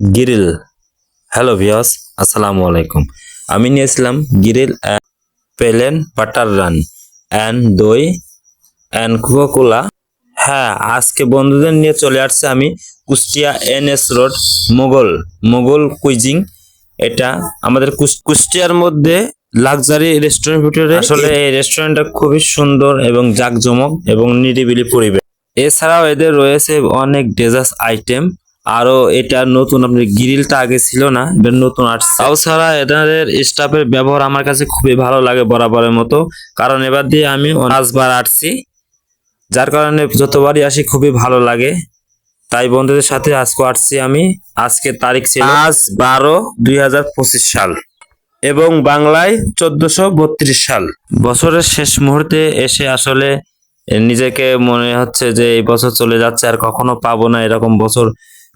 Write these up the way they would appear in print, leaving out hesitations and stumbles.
Grill. Hello viewers, আসসালামু আলাইকুম। আমি নিয়েছিলাম গ্রিল প্লেন বাটার রান অ্যান্ড দই অ্যান্ড কোকা-কোলা। হ্যাঁ, আজকে বন্ধুদের নিয়ে চলে আসছে আমি Kushtia NS road Mughal cuisine. এটা আমাদের কুষ্টিয়ার মধ্যে লাক্সারি রেস্টুরেন্ট ভিতরে। আসলে এই রেস্টুরেন্টটা খুবই সুন্দর এবং জাঁকজমক এবং নিরিবিলি পরিবেশ। এছাড়াও এদের রয়েছে অনেক ডেজার্ট আইটেম। আরো এটা নতুন, আপনার গ্রিলটা আগে ছিল না, এটা নতুন আসছে। তাছাড়া এদের স্টাফের ব্যবহার আমার কাছে খুবই ভালো লাগে বরাবরের মতো, কারণ এবার দিয়ে আমি 5বার আসছি, যার কারণে যতবারই আসি খুবই ভালো লাগে। তাই বন্ধুদের সাথে আজকে আসছি আমি। আজকে তারিখ ছিল 5/12/2025 সাল এবং বাংলায় 1432 সাল। বছরের শেষ মুহূর্তে এসে আসলে নিজেকে মনে হচ্ছে যে এই বছর চলে যাচ্ছে, আর কখনো পাবো না এরকম বছর।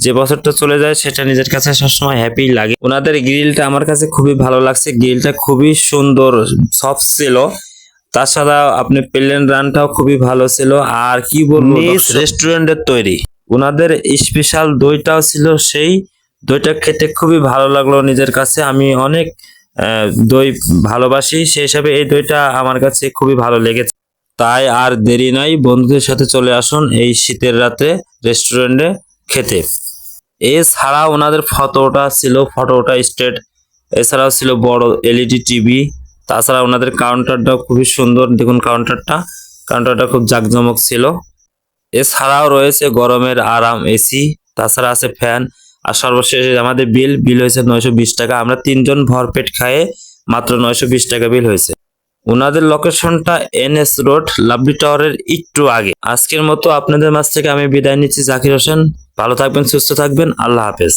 যে বছরটা চলে যায় সেটা নিজের কাছে সবসময় হ্যাপি লাগে। ওনাদের গ্রিলটা আমার কাছে খুবই ভালো লাগছে, গ্রিলটা খুবই সুন্দর, সফট ছিল। তাছাড়া আপনি প্লেন রানটাও খুবই ভালো ছিল। আর কি বলবো, রেস্টুরেন্টের তৈরি ওনাদের স্পেশাল দইটাও ছিল, সেই দইটা খেতে খুবই ভালো লাগলো নিজের কাছে। আমি অনেক দই ভালোবাসি, সেই হিসাবে এই দইটা আমার কাছে খুবই ভালো লেগেছে। তাই আর দেরি নাই, বন্ধুদের সাথে চলে আসুন এই শীতের রাতে রেস্টুরেন্টে খেতে। এছাড়া ওনাদের ফটোটা স্টেট। এছাড়াও ছিল বড় LED টিভি। তাছাড়া ওনাদের কাউন্টারটাও খুবই সুন্দর, দেখুন কাউন্টারটা খুব জাঁকজমক ছিল। এছাড়াও রয়েছে গরমের আরাম AC, তাছাড়া আছে ফ্যান। আর সর্বশেষে আমাদের বিল হয়েছে 920 টাকা। আমরা 3জন ভরপেট খায়ে মাত্র 920 টাকা বিল হয়েছে। ওনাদের লোকেশনটা NS রোড লাভলি টাওয়ারের একটু আগে। আজকের মতো আপনাদের মাঝ থেকে আমি বিদায় নিচ্ছি, জাকির হোসেন। ভালো থাকবেন, সুস্থ থাকবেন, আল্লাহ হাফেজ।